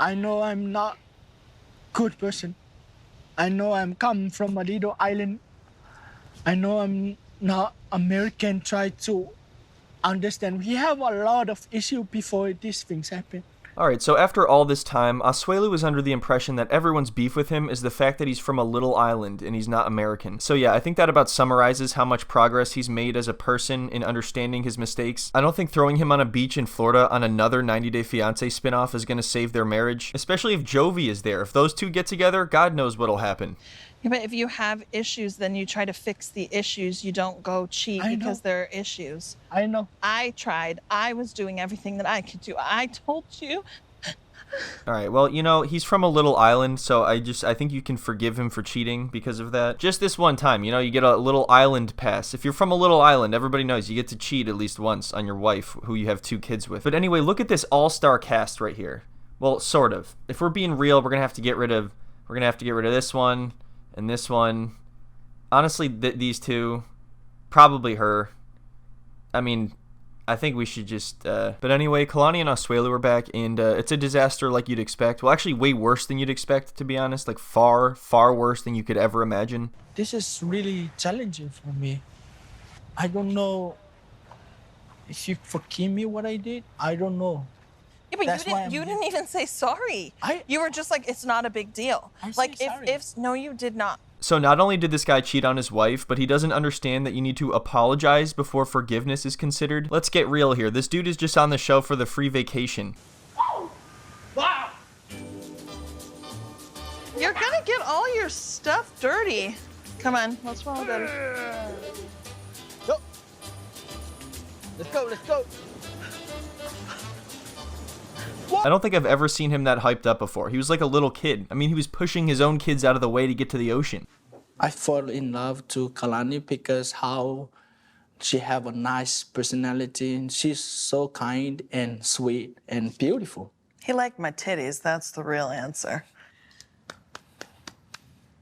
I know I'm not good person. I know I'm come from a little island. I know I'm not American. Try to understand. We have a lot of issue before these things happen. Alright, so after all this time, Asuelu is under the impression that everyone's beef with him is the fact that he's from a little island and he's not American. So yeah, I think that about summarizes how much progress he's made as a person in understanding his mistakes. I don't think throwing him on a beach in Florida on another 90 Day Fiancé spinoff is going to save their marriage, especially if Jovi is there. If those two get together, God knows what'll happen. Yeah, but if you have issues, then you try to fix the issues. You don't go cheat because there are issues. I know. I tried. I was doing everything that I could do. I told you. Alright, well, you know, he's from a little island, so I think you can forgive him for cheating because of that. Just this one time, you know, you get a little island pass. If you're from a little island, everybody knows you get to cheat at least once on your wife, who you have 2 kids with. But anyway, look at this all-star cast right here. Well, sort of. If we're being real, we're gonna have to get rid of this one and this one. Honestly, these two, probably her. I mean, I think we should just, but anyway, Kalani and Asuelu are back, and it's a disaster like you'd expect. Well, actually way worse than you'd expect, to be honest. Like far, far worse than you could ever imagine. This is really challenging for me. I don't know if you forgive me what I did. I don't know. Yeah, but you didn't even say sorry. You were just like, it's not a big deal. Like, no, you did not. So not only did this guy cheat on his wife, but he doesn't understand that you need to apologize before forgiveness is considered. Let's get real here. This dude is just on the show for the free vacation. Wow. You're gonna get all your stuff dirty. Come on, what's wrong with that? Go. Let's go, let's go. I don't think I've ever seen him that hyped up before. He was like a little kid. I mean, he was pushing his own kids out of the way to get to the ocean. I fall in love to Kalani because how she have a nice personality and she's so kind and sweet and beautiful. He liked my titties, that's the real answer.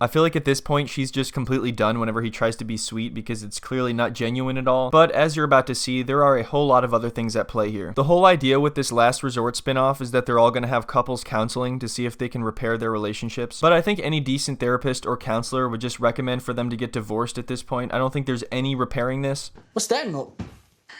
I feel like at this point, she's just completely done whenever he tries to be sweet because it's clearly not genuine at all. But as you're about to see, there are a whole lot of other things at play here. The whole idea with this Last Resort spinoff is that they're all going to have couples counseling to see if they can repair their relationships. But I think any decent therapist or counselor would just recommend for them to get divorced at this point. I don't think there's any repairing this. What's that note?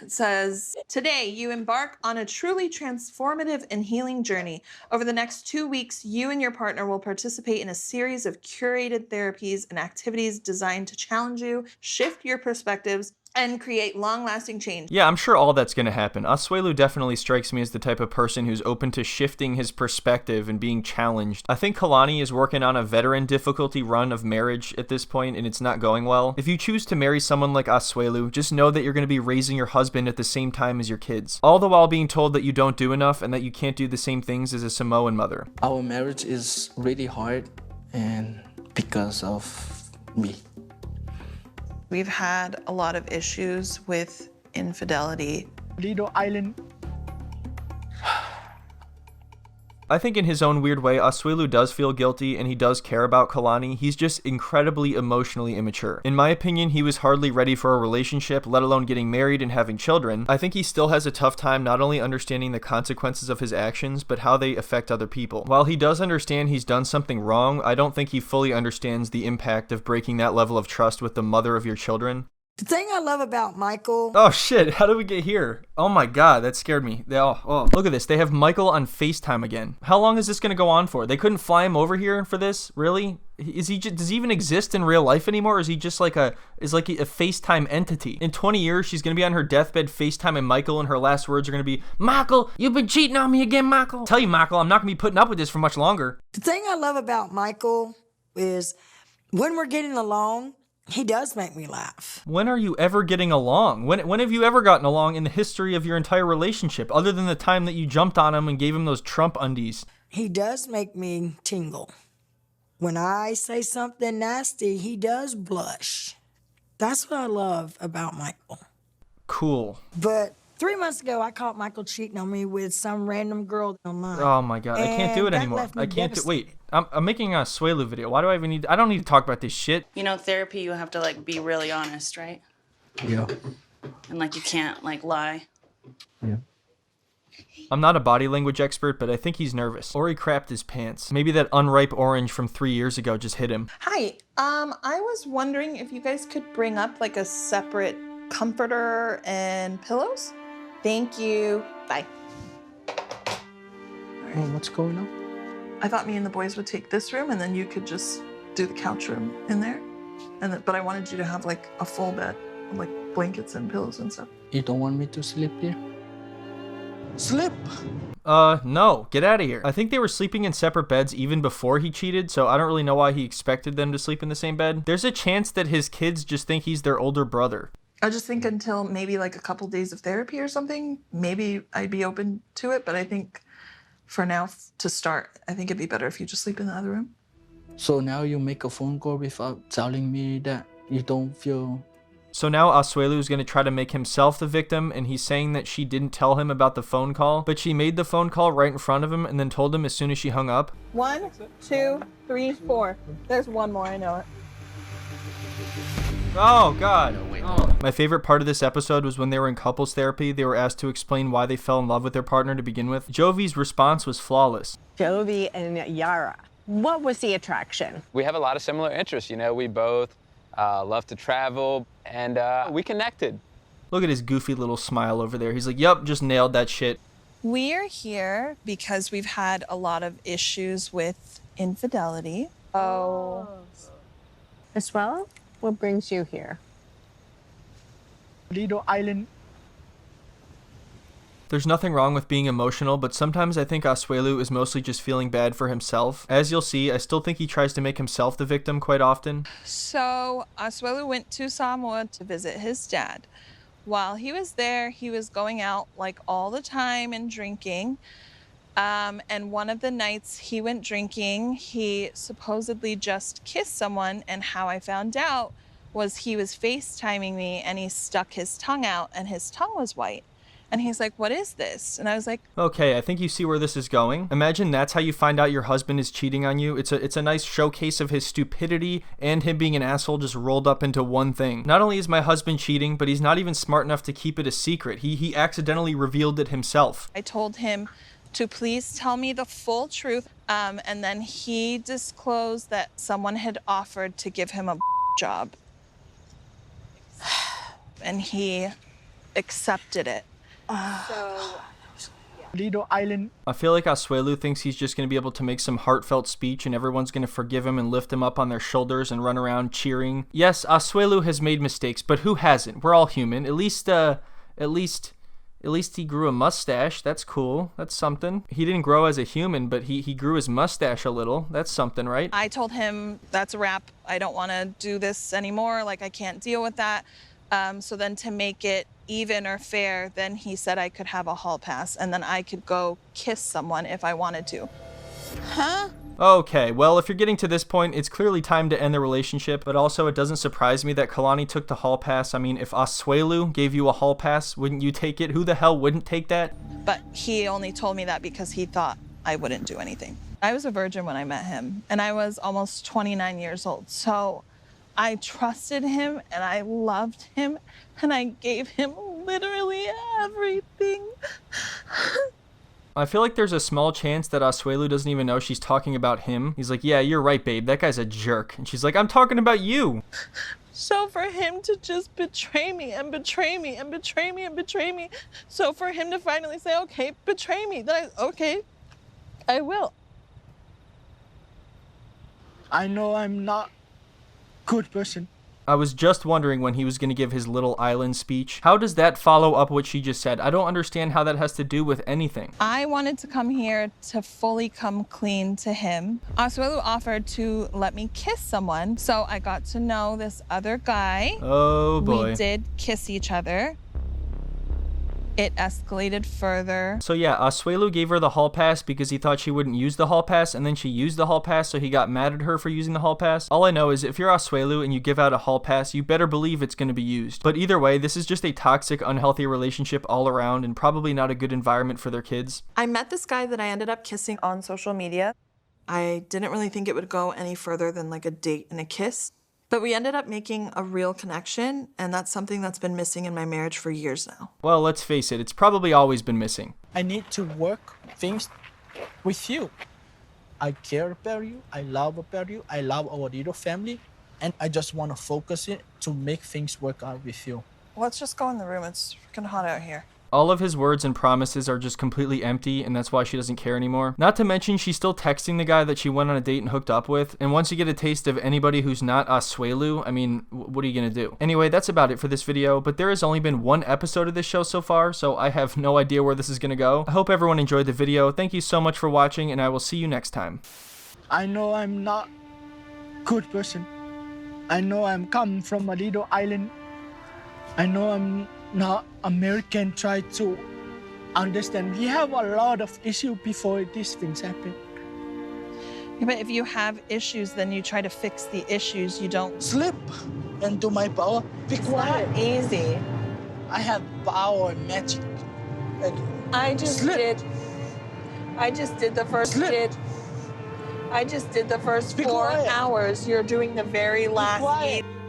It says, today you embark on a truly transformative and healing journey. Over the next 2 weeks, you and your partner will participate in a series of curated therapies and activities designed to challenge you, shift your perspectives, and create long-lasting change. Yeah, I'm sure all that's going to happen. Asuelu definitely strikes me as the type of person who's open to shifting his perspective and being challenged. I think Kalani is working on a veteran difficulty run of marriage at this point, and it's not going well. If you choose to marry someone like Asuelu, just know that you're going to be raising your husband at the same time as your kids, all the while being told that you don't do enough and that you can't do the same things as a Samoan mother. Our marriage is really hard and because of me. We've had a lot of issues with infidelity. Little island. I think in his own weird way, Asuelu does feel guilty and he does care about Kalani. He's just incredibly emotionally immature. In my opinion, he was hardly ready for a relationship, let alone getting married and having children. I think he still has a tough time not only understanding the consequences of his actions, but how they affect other people. While he does understand he's done something wrong, I don't think he fully understands the impact of breaking that level of trust with the mother of your children. The thing I love about Michael... Oh shit, how did we get here? Oh my god, that scared me. Look at this, they have Michael on FaceTime again. How long is this gonna go on for? They couldn't fly him over here for this? Really? Does he even exist in real life anymore? Or is he just like a FaceTime entity? In 20 years, she's gonna be on her deathbed FaceTiming Michael and her last words are gonna be, Michael, you've been cheating on me again, Michael. Tell you, Michael, I'm not gonna be putting up with this for much longer. The thing I love about Michael is when we're getting along, he does make me laugh. When are you ever getting along? When have you ever gotten along in the history of your entire relationship, other than the time that you jumped on him and gave him those Trump undies? He does make me tingle. When I say something nasty, he does blush. That's what I love about Michael. Cool. But 3 months ago, I caught Michael cheating on me with some random girl online. Oh my god, I can't do it anymore. I can't do. Wait, I'm making a Asuelu video. Why do I even need? I don't need to talk about this shit. You know, therapy, you have to like be really honest, right? Yeah. And like you can't like lie. Yeah. I'm not a body language expert, but I think he's nervous. Or he crapped his pants. Maybe that unripe orange from 3 years ago just hit him. Hi, I was wondering if you guys could bring up like a separate comforter and pillows. Thank you. Bye. Oh, what's going on? I thought me and the boys would take this room and then you could just do the couch room in there. But I wanted you to have like a full bed, like blankets and pillows and stuff. You don't want me to sleep here? Sleep! No, get out of here. I think they were sleeping in separate beds even before he cheated, so I don't really know why he expected them to sleep in the same bed. There's a chance that his kids just think he's their older brother. I just think until maybe like a couple days of therapy or something, maybe I'd be open to it. But I think for now, to start, I think it'd be better if you just sleep in the other room. So now you make a phone call without telling me that you don't feel... So now Asuelu is going to try to make himself the victim, and he's saying that she didn't tell him about the phone call, but she made the phone call right in front of him and then told him as soon as she hung up. 1, 2, 3, 4. There's one more, I know it. Oh, God. Oh. My favorite part of this episode was when they were in couples therapy. They were asked to explain why they fell in love with their partner to begin with. Jovi's response was flawless. Jovi and Yara, what was the attraction? We have a lot of similar interests. You know, we both love to travel, and we connected. Look at his goofy little smile over there. He's like, yup, just nailed that shit. We are here because we've had a lot of issues with infidelity. Oh. Asuelu, what brings you here? Lido Island. There's nothing wrong with being emotional, but sometimes I think Asuelu is mostly just feeling bad for himself. As you'll see, I still think he tries to make himself the victim quite often. So Asuelu went to Samoa to visit his dad. While he was there, he was going out like all the time and drinking. And one of the nights he went drinking, he supposedly just kissed someone. And how I found out was he was FaceTiming me and he stuck his tongue out and his tongue was white. And he's like, what is this? And I was like, okay, I think you see where this is going. Imagine that's how you find out your husband is cheating on you. It's a nice showcase of his stupidity and him being an asshole just rolled up into one thing. Not only is my husband cheating, but he's not even smart enough to keep it a secret. He accidentally revealed it himself. I told him to please tell me the full truth. And then he disclosed that someone had offered to give him a job. And he accepted it. Lido Island. I feel like Asuelu thinks he's just going to be able to make some heartfelt speech and everyone's going to forgive him and lift him up on their shoulders and run around cheering. Yes, Asuelu has made mistakes, but who hasn't? We're all human. At least he grew a mustache. That's cool. That's something. He didn't grow as a human, but he grew his mustache a little. That's something, right? I told him that's a wrap. I don't want to do this anymore. Like, I can't deal with that. So then to make it even or fair, then he said I could have a hall pass and then I could go kiss someone if I wanted to. Huh? Okay, well, if you're getting to this point, it's clearly time to end the relationship, but also it doesn't surprise me that Kalani took the hall pass. I mean, if Asuelu gave you a hall pass, wouldn't you take it? Who the hell wouldn't take that? But he only told me that because he thought I wouldn't do anything. I was a virgin when I met him, and I was almost 29 years old, so I trusted him and I loved him and I gave him literally everything. I feel like there's a small chance that Asuelu doesn't even know she's talking about him. He's like, yeah, you're right, babe. That guy's a jerk. And she's like, I'm talking about you. So for him to just betray me and betray me and betray me and betray me. So for him to finally say, okay, betray me. Then okay, I will. I know I'm not good person. I was just wondering when he was going to give his little island speech. How does that follow up what she just said? I don't understand how that has to do with anything. I wanted to come here to fully come clean to him. Asuelu offered to let me kiss someone, so I got to know this other guy. Oh boy. We did kiss each other. It escalated further. So yeah, Asuelu gave her the hall pass because he thought she wouldn't use the hall pass, and then she used the hall pass, so he got mad at her for using the hall pass. All I know is if you're Asuelu and you give out a hall pass, you better believe it's going to be used. But either way, this is just a toxic, unhealthy relationship all around and probably not a good environment for their kids. I met this guy that I ended up kissing on social media. I didn't really think it would go any further than like a date and a kiss. But we ended up making a real connection, and that's something that's been missing in my marriage for years now. Well, let's face it, it's probably always been missing. I need to work things with you. I care about you. I love about you. I love our little family. And I just want to focus it to make things work out with you. Let's just go in the room. It's freaking hot out here. All of his words and promises are just completely empty, and that's why she doesn't care anymore. Not to mention, she's still texting the guy that she went on a date and hooked up with. And once you get a taste of anybody who's not Asuelu, I mean, what are you gonna do? Anyway, that's about it for this video, but there has only been one episode of this show so far, so I have no idea where this is gonna go. I hope everyone enjoyed the video. Thank you so much for watching, and I will see you next time. I know I'm not a good person. I know I'm come from a little island. I know I'm not American. Try to understand. We have a lot of issues before these things happen. Yeah, but if you have issues, then you try to fix the issues. You don't Sleep and do my power. Be quiet. easy. I have power and magic. And I just Slip. did. I just did the first Slip. did. I just did the first Be 4 quiet. hours. You're doing the very last quiet. 8.